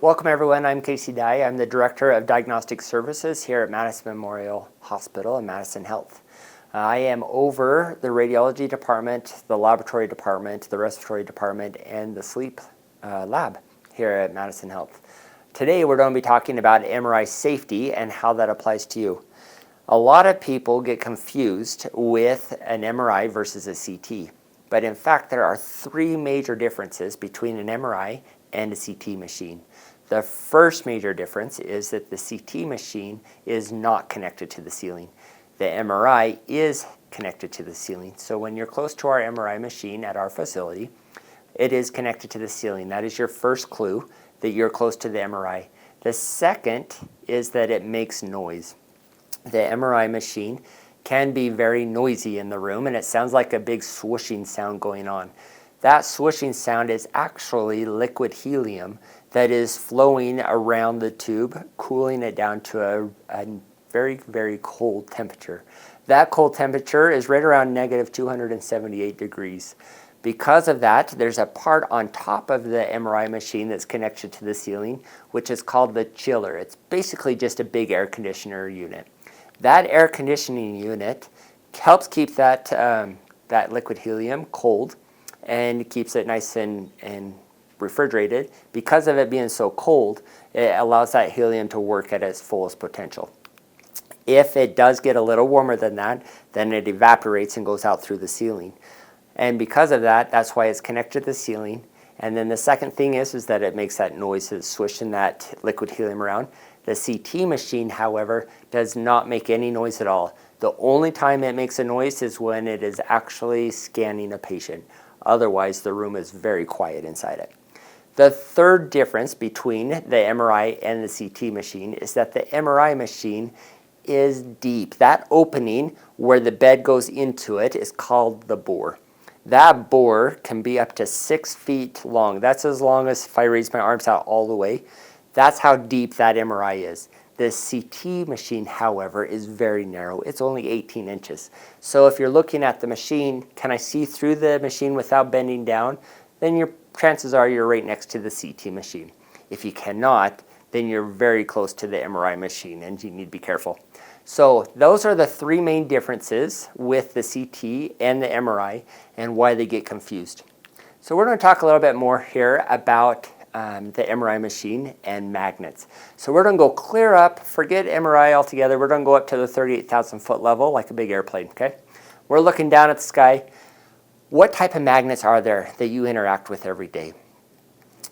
Welcome everyone, I'm Casey Dye. I'm the Director of Diagnostic Services here at Madison Memorial Hospital and Madison Health. I am over the radiology department, the laboratory department, the respiratory department, and the sleep lab here at Madison Health. Today we're going to be talking about MRI safety and how that applies to you. A lot of people get confused with an MRI versus a CT, but in fact there are three major differences between an MRI and a CT machine. The first major difference is that the CT machine is not connected to the ceiling. The MRI is connected to the ceiling. So when you're close to our MRI machine at our facility, it is connected to the ceiling. That is your first clue that you're close to the MRI. The second is that it makes noise. The MRI machine can be very noisy in the room, and it sounds like a big swooshing sound going on. That swooshing sound is actually liquid helium that is flowing around the tube, cooling it down to a very, very cold temperature. That cold temperature is right around negative 278 degrees. Because of that, there's a part on top of the MRI machine that's connected to the ceiling, which is called the chiller. It's basically just a big air conditioner unit. That air conditioning unit helps keep that liquid helium cold and keeps it nice and refrigerated. Because of it being so cold, it allows that helium to work at its fullest potential. If it does get a little warmer than that, then it evaporates and goes out through the ceiling. And because of that, that's why it's connected to the ceiling. And then the second thing is that it makes that noise, it's swishing that liquid helium around. The CT machine, however, does not make any noise at all. The only time it makes a noise is when it is actually scanning a patient. Otherwise, the room is very quiet inside it. The third difference between the MRI and the CT machine is that the MRI machine is deep. That opening where the bed goes into it is called the bore. That bore can be up to 6 feet long. That's as long as if I raise my arms out all the way. That's how deep that MRI is. The CT machine, however, is very narrow. It's only 18 inches. So if you're looking at the machine, can I see through the machine without bending down? Then your chances are you're right next to the CT machine. If you cannot, then you're very close to the MRI machine and you need to be careful. So those are the three main differences with the CT and the MRI and why they get confused. So we're going to talk a little bit more here about the MRI machine and magnets. So we're going to go clear up, forget MRI altogether. We're going to go up to the 38,000 foot level like a big airplane, okay? We're looking down at the sky. What type of magnets are there that you interact with every day?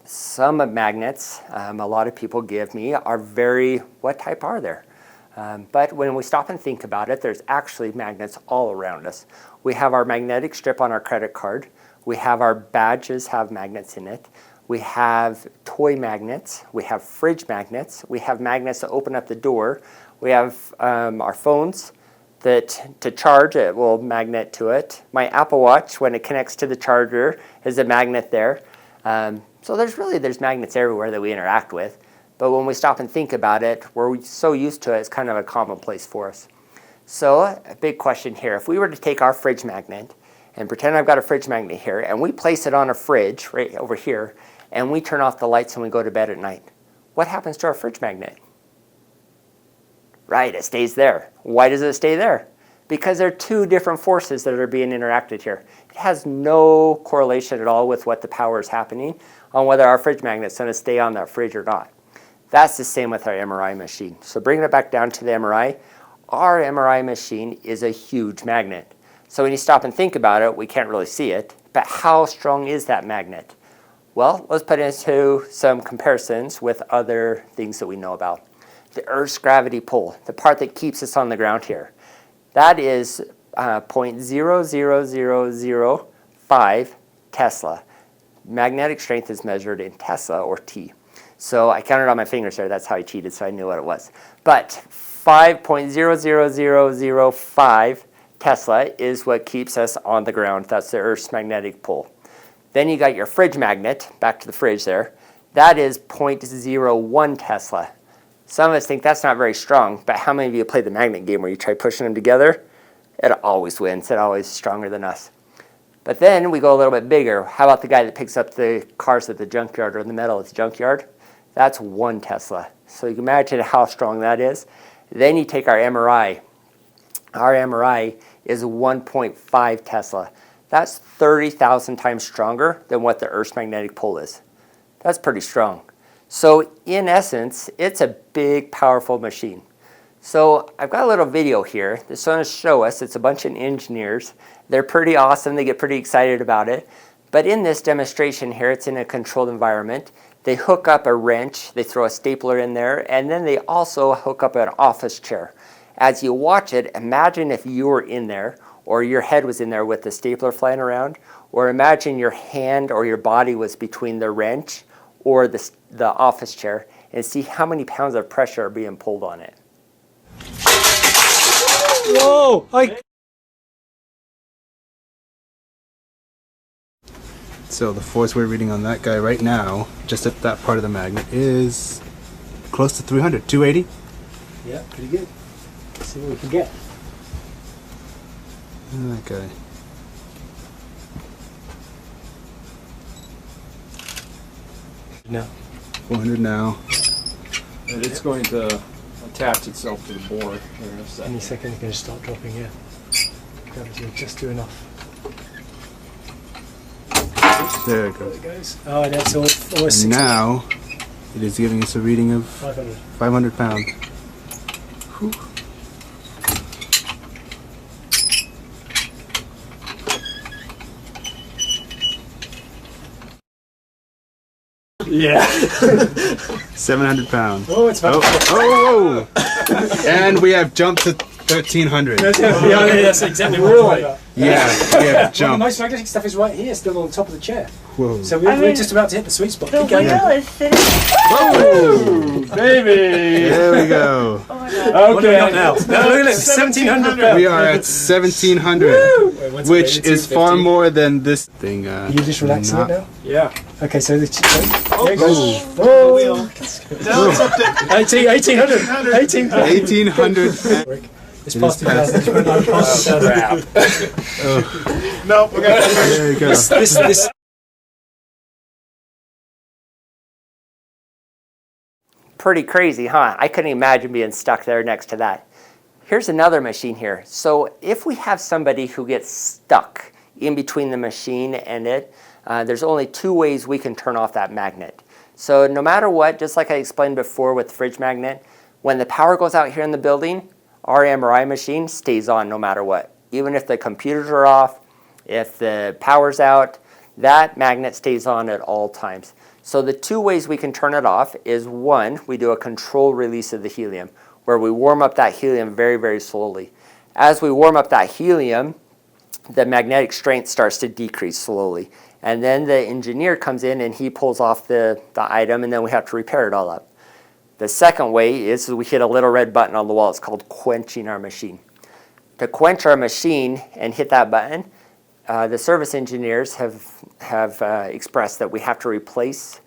Some magnets, a lot of people give me, are what type are there? But when we stop and think about it, there's actually magnets all around us. We have our magnetic strip on our credit card. We have our badges have magnets in it. We have toy magnets. We have fridge magnets. We have magnets that open up the door. We have our phones that to charge it will magnet to it. My Apple Watch, when it connects to the charger, is a magnet there. So there's magnets everywhere that we interact with. But when we stop and think about it, we're so used to it, it's kind of a commonplace for us. So a big question here. If we were to take our fridge magnet and pretend I've got a fridge magnet here, and we place it on a fridge right over here, and we turn off the lights and we go to bed at night, what happens to our fridge magnet? Right, it stays there. Why does it stay there? Because there are two different forces that are being interacted here. It has no correlation at all with what the power is happening on whether our fridge magnet's going to stay on that fridge or not. That's the same with our MRI machine. So bringing it back down to the MRI, our MRI machine is a huge magnet. So when you stop and think about it, we can't really see it, but how strong is that magnet? Well, let's put it into some comparisons with other things that we know about. The Earth's gravity pull, the part that keeps us on the ground here, that is 0.00005 Tesla. Magnetic strength is measured in Tesla or T. So I counted on my fingers there. That's how I cheated, so I knew what it was. But 5.00005 Tesla is what keeps us on the ground. That's the Earth's magnetic pull. Then you got your fridge magnet, back to the fridge there. That is 0.01 Tesla. Some of us think that's not very strong, but how many of you play the magnet game where you try pushing them together? It always wins. It always is stronger than us. But then we go a little bit bigger. How about the guy that picks up the cars at the junkyard or the metal at the junkyard? That's 1 Tesla. So you can imagine how strong that is. Then you take our MRI. Our MRI is 1.5 Tesla. That's 30,000 times stronger than what the Earth's magnetic pole is. That's pretty strong. So in essence, it's a big, powerful machine. So I've got a little video here that's going to show us. It's a bunch of engineers. They're pretty awesome. They get pretty excited about it. But in this demonstration here, it's in a controlled environment. They hook up a wrench, they throw a stapler in there, and then they also hook up an office chair. As you watch it, imagine if you were in there, or your head was in there with the stapler flying around, or imagine your hand or your body was between the wrench or the office chair, and see how many pounds of pressure are being pulled on it. Whoa! So the force we're reading on that guy right now, just at that part of the magnet, is close to 300, 280? Yeah, pretty good. Let's see what we can get. That guy. No. 400 now. And it's going to attach itself to the board. Any second it's going to start dropping, yeah. Gravity will just do enough. There it There goes. it goes. Oh, that's almost And 600. now, it is giving us a reading of 500. 500 pounds. Whew. Yeah. 700 pounds. Oh, it's about Oh, and we have jumped to 1300. that's exactly what Really? about. Yeah, we have Well, the jumped. most magnetic stuff is right here, still on the top of the chair. Whoa. So we're, I we're mean, just about to hit the sweet spot. The Keep going. wheel is sitting. Whoa! Baby! There we go. Oh my god. What do we got now? No, look at it, 1700 pounds. We are at 1700, which is far more than this thing. You just relaxing it now? Yeah. Okay, so the there it goes. Wheel. 1800. 1800. It's It past is past. 2000. Crap. No, we're gonna. There you go. This Pretty crazy, huh? I couldn't imagine being stuck there next to that. Here's another machine here. So if we have somebody who gets stuck in between the machine and it, there's only 2 ways we can turn off that magnet. So no matter what, just like I explained before with the fridge magnet, when the power goes out here in the building, our MRI machine stays on no matter what. Even if the computers are off, if the power's out, that magnet stays on at all times. So the 2 ways we can turn it off is 1, we do a controlled release of the helium, where we warm up that helium very, very slowly. As we warm up that helium, the magnetic strength starts to decrease slowly. And then the engineer comes in and he pulls off the item, and then we have to repair it all up. The second way is we hit a little red button on the wall. It's called quenching our machine. To quench our machine and hit that button, the service engineers have expressed that we have to replace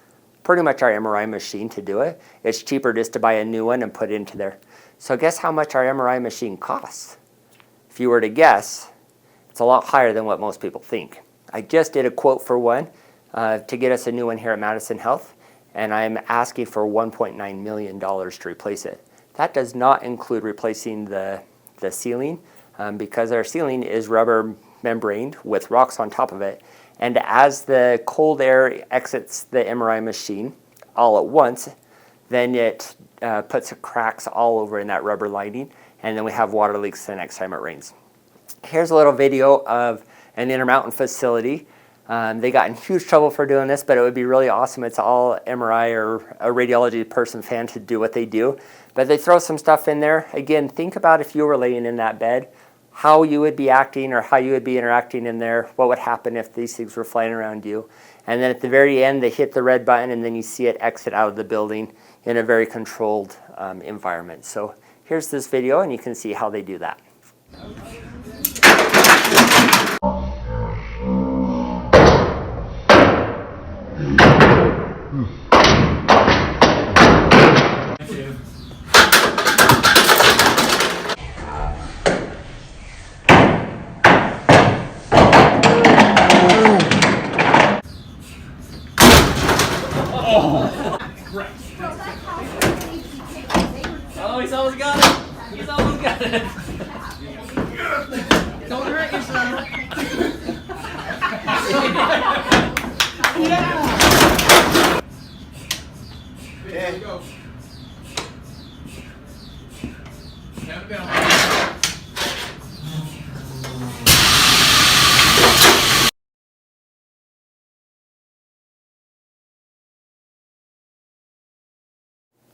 pretty much our MRI machine to do it. It's cheaper just to buy a new one and put it into there. So guess how much our MRI machine costs? If you were to guess, it's a lot higher than what most people think. I just did a quote for one to get us a new one here at Madison Health, and I'm asking for $1.9 million to replace it. That does not include replacing the ceiling, because our ceiling is rubber membraned with rocks on top of it. And as the cold air exits the MRI machine all at once, then it puts cracks all over in that rubber lining, and then we have water leaks the next time it rains. Here's a little video of an Intermountain facility. They got in huge trouble for doing this, but it would be really awesome. It's all MRI or a radiology person fan to do what they do. But they throw some stuff in there. Again, think about if you were laying in that bed, how you would be acting or how you would be interacting in there, what would happen if these things were flying around you. And then at the very end, they hit the red button, and then you see it exit out of the building in a very controlled environment. So here's this video, and you can see how they do that. Oh, he's almost got it. He's almost got it. Don't hurt yourself. There you go. Count down.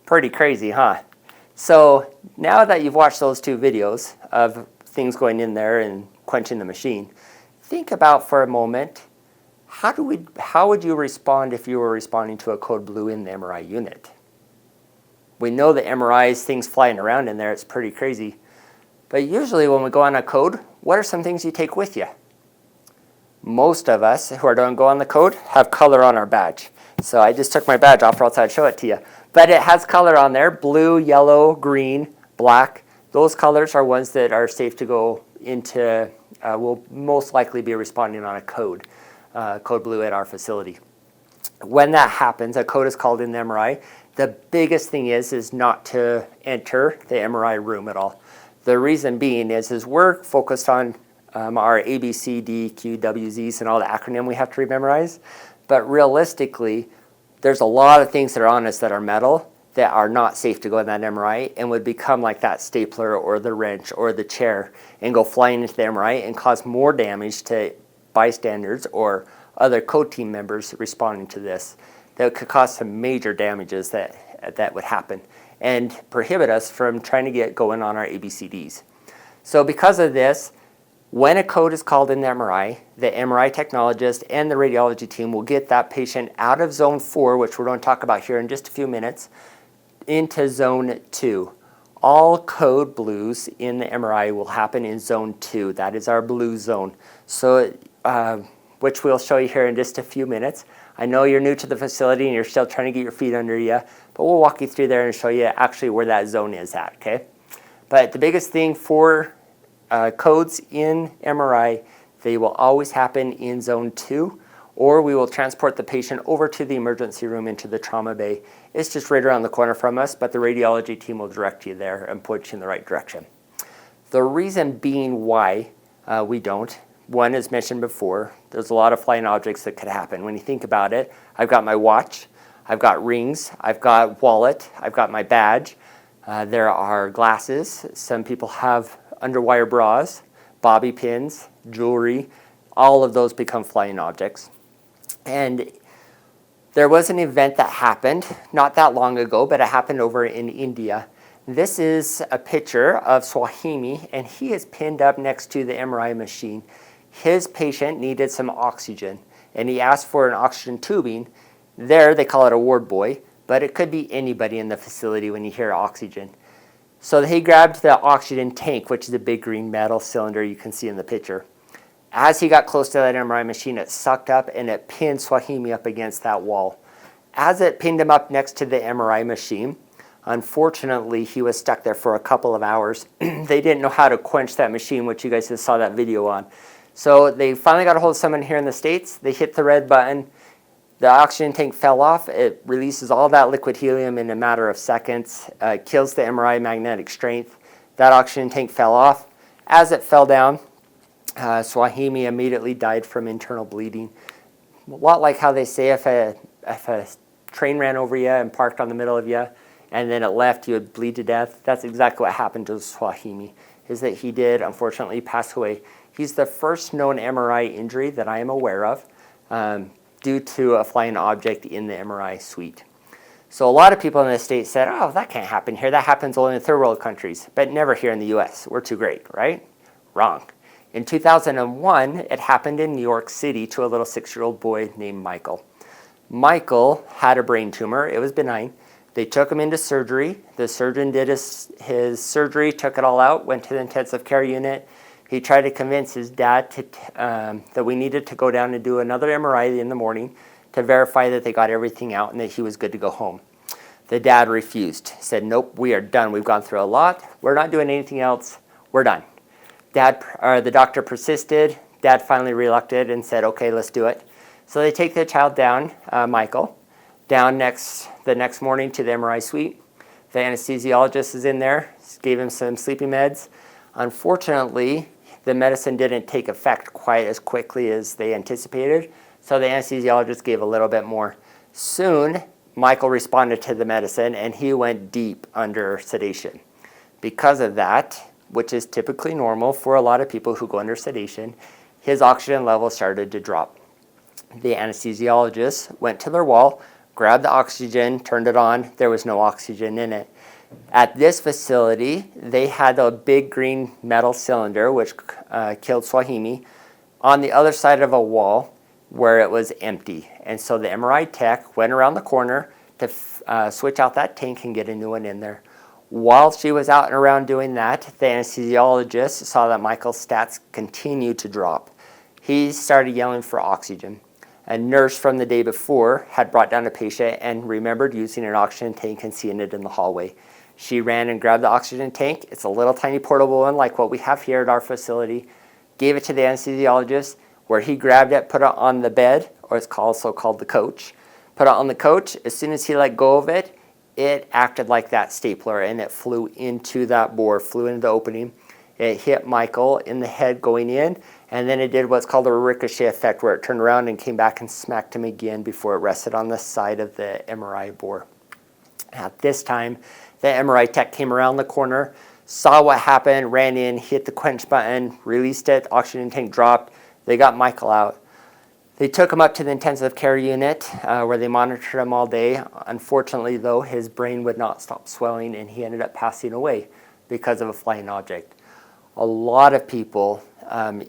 Pretty crazy, huh? So now that you've watched those two videos of things going in there and quenching the machine, think about for a moment, how would you respond if you were responding to a code blue in the MRI unit? We know the MRIs, things flying around in there, it's pretty crazy. But usually when we go on a code, what are some things you take with you? Most of us who are going to go on the code have color on our badge. So I just took my badge off, or else I'd show it to you. But it has color on there, blue, yellow, green, black. Those colors are ones that are safe to go into, will most likely be responding on a code blue at our facility. When that happens, a code is called in the MRI. The biggest thing is not to enter the MRI room at all. The reason being is we're focused on our A, B, C, D, Q, W, Z's and all the acronym we have to memorize. But realistically, there's a lot of things that are on us that are metal that are not safe to go in that MRI and would become like that stapler or the wrench or the chair and go flying into the MRI and cause more damage to bystanders or other code team members responding to this. That could cause some major damages that would happen and prohibit us from trying to get going on our ABCDs. So because of this, when a code is called in the MRI technologist and the radiology team will get that patient out of zone 4, which we're going to talk about here in just a few minutes, into zone 2. All code blues in the MRI will happen in zone 2. That is our blue zone. So, which we'll show you here in just a few minutes. I know you're new to the facility and you're still trying to get your feet under you, but we'll walk you through there and show you actually where that zone is at, okay? But the biggest thing for codes in MRI, they will always happen in zone 2, or we will transport the patient over to the emergency room into the trauma bay. It's just right around the corner from us, but the radiology team will direct you there and point you in the right direction. The reason being why we don't, one as mentioned before, there's a lot of flying objects that could happen. When you think about it, I've got my watch, I've got rings, I've got wallet, I've got my badge, there are glasses, some people have underwire bras, bobby pins, jewelry, all of those become flying objects. And there was an event that happened not that long ago, but it happened over in India. This is a picture of Swahimi, and he is pinned up next to the MRI machine. His patient needed some oxygen, and he asked for an oxygen tubing. There, they call it a ward boy, but it could be anybody in the facility when you hear oxygen. So he grabbed the oxygen tank, which is a big green metal cylinder you can see in the picture. As he got close to that MRI machine, it sucked up and it pinned Swahimi up against that wall. As it pinned him up next to the MRI machine, unfortunately, he was stuck there for a couple of hours. They didn't know how to quench that machine, which you guys just saw that video on. So they finally got a hold of someone here in the States. They hit the red button. The oxygen tank fell off. It releases all that liquid helium in a matter of seconds. It kills the MRI magnetic strength. That oxygen tank fell off. As it fell down, Swahimi immediately died from internal bleeding. A lot like how they say if a train ran over you and parked on the middle of you and then it left, you would bleed to death. That's exactly what happened to Swahimi, is that he did unfortunately pass away. He's the first known MRI injury that I am aware of due to a flying object in the MRI suite. So a lot of people in the States said, oh, that can't happen here. That happens only in third world countries, but never here in the US. We're too great, right? Wrong. In 2001, it happened in New York City to a little 6-year-old boy named Michael. Michael had a brain tumor. It was benign. They took him into surgery. The surgeon did his surgery, took it all out, went to the intensive care unit. He tried to convince his dad that we needed to go down and do another MRI in the morning to verify that they got everything out and that he was good to go home. The dad refused, said, nope, we are done. We've gone through a lot. We're not doing anything else. We're done. The doctor persisted. Dad finally reluctant and said, okay, let's do it. So they take the child down, Michael. Down the next morning to the MRI suite. The anesthesiologist is in there, gave him some sleeping meds. Unfortunately, the medicine didn't take effect quite as quickly as they anticipated, so the anesthesiologist gave a little bit more. Soon, Michael responded to the medicine and he went deep under sedation. Because of that, which is typically normal for a lot of people who go under sedation, his oxygen level started to drop. The anesthesiologist went to their wall, grabbed the oxygen, turned it on. There was no oxygen in it. At this facility, they had a big green metal cylinder, which killed Swahimi, on the other side of a wall where it was empty. And so the MRI tech went around the corner to switch out that tank and get a new one in there. While she was out and around doing that, the anesthesiologist saw that Michael's stats continued to drop. He started yelling for oxygen. A nurse from the day before had brought down a patient and remembered using an oxygen tank and seeing it in the hallway. She ran and grabbed the oxygen tank. It's a little tiny portable one like what we have here at our facility. Gave it to the anesthesiologist, where he grabbed it, put it on the bed, or it's also called the coach. Put it on the coach. As soon as he let go of it, it acted like that stapler and it flew into that bore, flew into the opening. It hit Michael in the head going in, and then it did what's called a ricochet effect, where it turned around and came back and smacked him again before it rested on the side of the MRI bore. At this time, the MRI tech came around the corner, saw what happened, ran in, hit the quench button, released it, oxygen tank dropped. They got Michael out. They took him up to the intensive care unit where they monitored him all day. Unfortunately, though, his brain would not stop swelling and he ended up passing away because of a flying object. A lot of people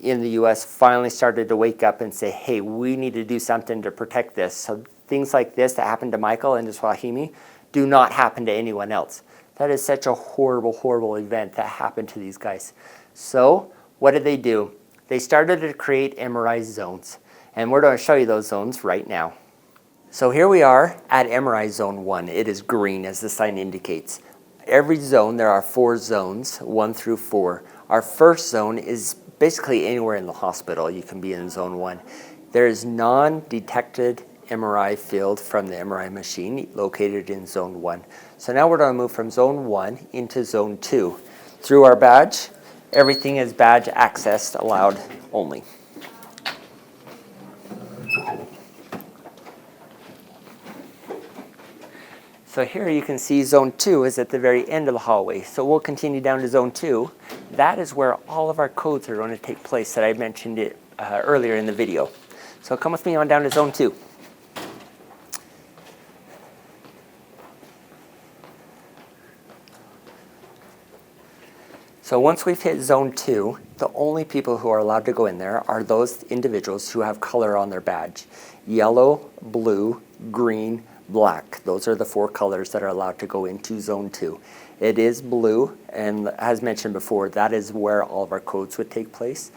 in the U.S. finally started to wake up and say, hey, we need to do something to protect this. So things like this that happened to Michael and to Swahimi do not happen to anyone else. That is such a horrible, horrible event that happened to these guys. So what did they do? They started to create MRI zones. And we're going to show you those zones right now. So here we are at MRI zone 1. It is green as the sign indicates. Every zone, there are 4 zones, 1 through 4. Our first zone is basically anywhere in the hospital. You can be in zone 1. There is non-detected MRI field from the MRI machine located in zone 1. So now we're going to move from zone 1 into zone 2. Through our badge, everything is badge accessed, allowed only. So here you can see zone 2 is at the very end of the hallway. So we'll continue down to zone 2. That is where all of our codes are going to take place that I mentioned it earlier in the video. So come with me on down to zone 2. So once we've hit zone 2, the only people who are allowed to go in there are those individuals who have color on their badge. Yellow, blue, green, black. Those are the 4 colors that are allowed to go into zone 2. It is blue, and as mentioned before, that is where all of our codes would take place.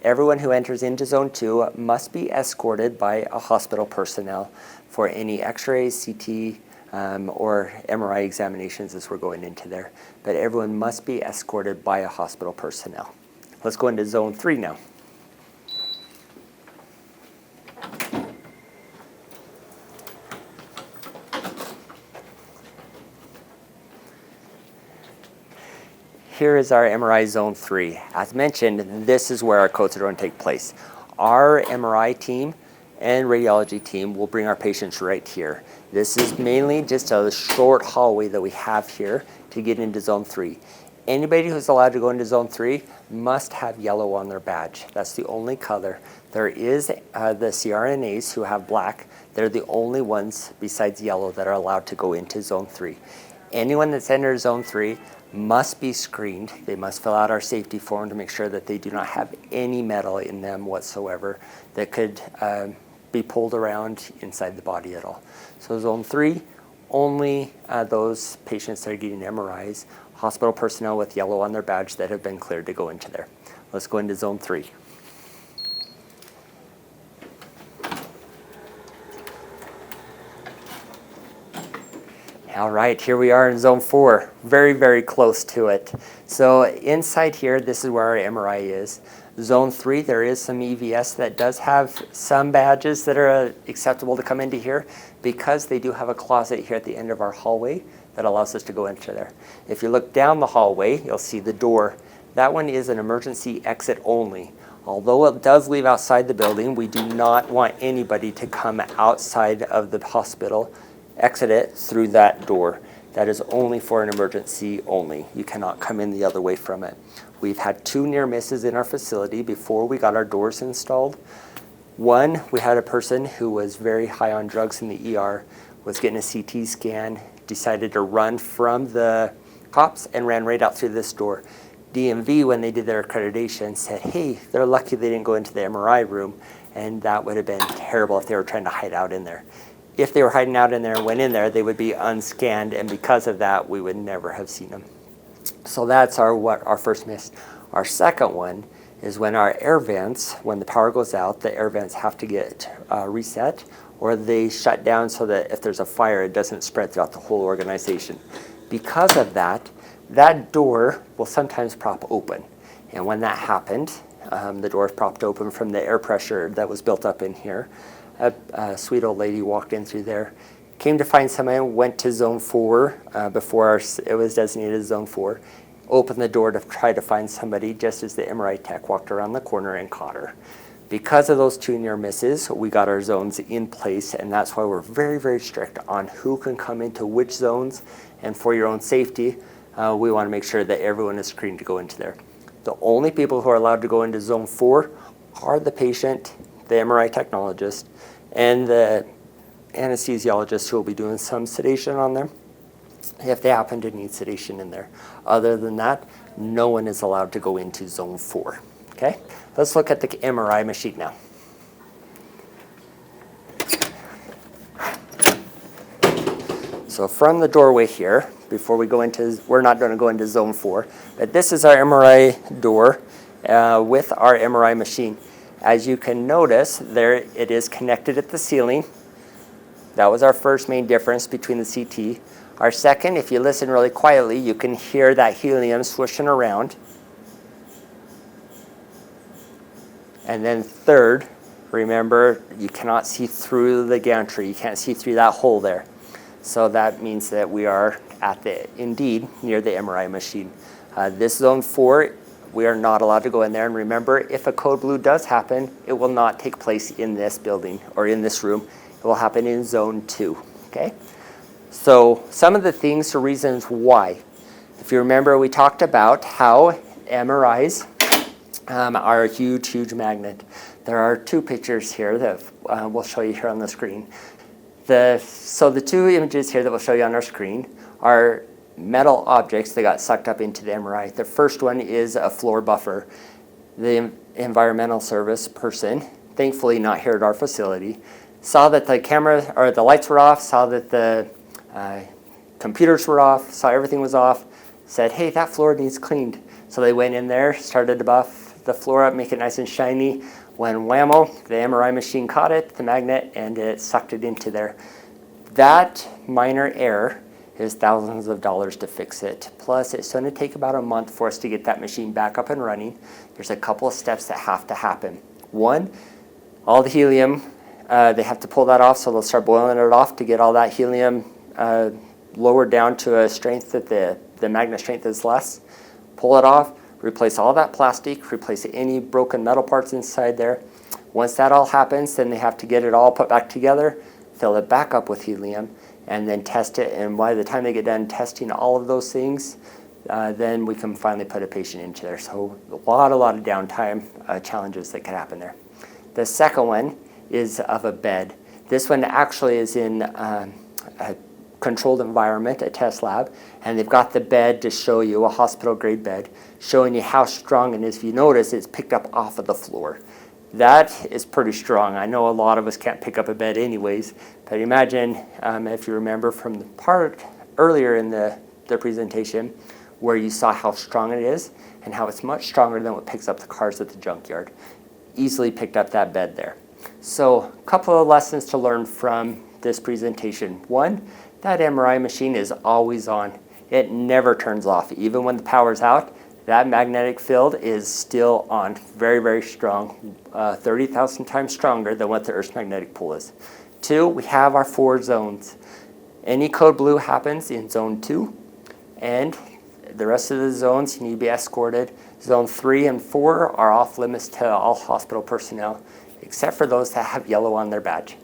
Everyone who enters into zone 2 must be escorted by a hospital personnel for any x-rays, CT, or MRI examinations as we're going into there. But everyone must be escorted by a hospital personnel. Let's go into zone 3 now. Here is our MRI zone 3. As mentioned, this is where our codes are going to take place. Our MRI team and radiology team will bring our patients right here. This is mainly just a short hallway that we have here to get into zone 3. Anybody who's allowed to go into zone 3 must have yellow on their badge. That's the only color. There is the CRNAs who have black. They're the only ones besides yellow that are allowed to go into zone 3. Anyone that's entered zone 3 must be screened. They must fill out our safety form to make sure that they do not have any metal in them whatsoever that could be pulled around inside the body at all. So zone 3, only those patients that are getting MRIs, hospital personnel with yellow on their badge that have been cleared to go into there. Let's go into zone 3. All right, here we are in zone 4, very, very close to it. So inside here, this is where our MRI is. Zone 3, there is some EVS that does have some badges that are acceptable to come into here because they do have a closet here at the end of our hallway that allows us to go into there. If you look down the hallway, you'll see the door. That one is an emergency exit only. Although it does leave outside the building, we do not want anybody to come outside of the hospital, exit it through that door. That is only for an emergency only. You cannot come in the other way from it. We've had 2 near misses in our facility before we got our doors installed. One, we had a person who was very high on drugs in the ER, was getting a CT scan, decided to run from the cops and ran right out through this door. DMV, when they did their accreditation, said, hey, they're lucky they didn't go into the MRI room, and that would have been terrible if they were trying to hide out in there. If they were hiding out in there and went in there, they would be unscanned, and because of that, we would never have seen them. So that's our first miss. Our second one is when our air vents, when the power goes out, the air vents have to get reset, or they shut down so that if there's a fire, it doesn't spread throughout the whole organization. Because of that, that door will sometimes prop open. And when that happened, the door propped open from the air pressure that was built up in here. A sweet old lady walked in through there, came to find somebody, went to zone 4 before it was designated zone 4, opened the door to try to find somebody just as the MRI tech walked around the corner and caught her. Because of those 2 near misses, we got our zones in place, and that's why we're very, very strict on who can come into which zones. And for your own safety, we want to make sure that everyone is screened to go into there. The only people who are allowed to go into zone 4 are the patient, the MRI technologist, and the anesthesiologist who will be doing some sedation on them if they happen to need sedation in there. Other than that, no one is allowed to go into zone 4. Okay? Let's look at the MRI machine now. So from the doorway here, before we go into, we're not going to go into zone 4, but this is our MRI door with our MRI machine. As you can notice, there it is connected at the ceiling. That was our first main difference between the CT. Our second, if you listen really quietly, you can hear that helium swishing around. And then third, remember, you cannot see through the gantry. You can't see through that hole there. So that means that we are indeed near the MRI machine. This zone 4, we are not allowed to go in there. And remember, if a code blue does happen, it will not take place in this building or in this room. It will happen in zone 2, okay? So some of the things or reasons why. If you remember, we talked about how MRIs are a huge, huge magnet. There are 2 pictures here that we'll show you here on the screen. So the 2 images here that we'll show you on our screen are metal objects that got sucked up into the MRI. The first one is a floor buffer. The environmental service person, thankfully not here at our facility, saw that the camera or the lights were off, saw that the computers were off, saw everything was off, said, hey, that floor needs cleaned. So they went in there, started to buff the floor up, make it nice and shiny. When whammo, the MRI machine caught it, the magnet, and it sucked it into there. That minor error is thousands of dollars to fix it. Plus, it's going to take about a month for us to get that machine back up and running. There's a couple of steps that have to happen. One, all the helium, they have to pull that off, so they'll start boiling it off to get all that helium lowered down to a strength that the magnet strength is less. Pull it off, replace all that plastic, replace any broken metal parts inside there. Once that all happens, then they have to get it all put back together, fill it back up with helium, and then test it. And by the time they get done testing all of those things, then we can finally put a patient into there. So a lot of downtime challenges that can happen there. The second one is of a bed. This one actually is in a controlled environment, a test lab, and they've got the bed to show you, a hospital grade bed, showing you how strong it is. If you notice, it's picked up off of the floor. That is pretty strong. I know a lot of us can't pick up a bed anyways, but imagine if you remember from the part earlier in the presentation where you saw how strong it is and how it's much stronger than what picks up the cars at the junkyard. Easily picked up that bed there. So a couple of lessons to learn from this presentation. One, that MRI machine is always on. It never turns off. Even when the power's out, that magnetic field is still on, very, very strong, 30,000 times stronger than what the Earth's magnetic pole is. 2, we have our 4 zones. Any code blue happens in zone 2, and the rest of the zones you need to be escorted. Zone 3 and 4 are off limits to all hospital personnel, except for those that have yellow on their badge.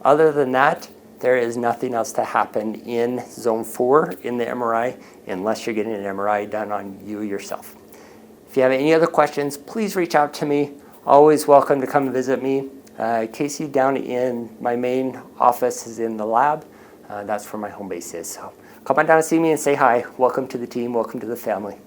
Other than that, there is nothing else to happen in zone 4 in the MRI unless you're getting an MRI done on you yourself. If you have any other questions, please reach out to me. Always welcome to come visit me. Casey down in my main office is in the lab. That's where my home base is. So come on down and see me and say hi. Welcome to the team. Welcome to the family.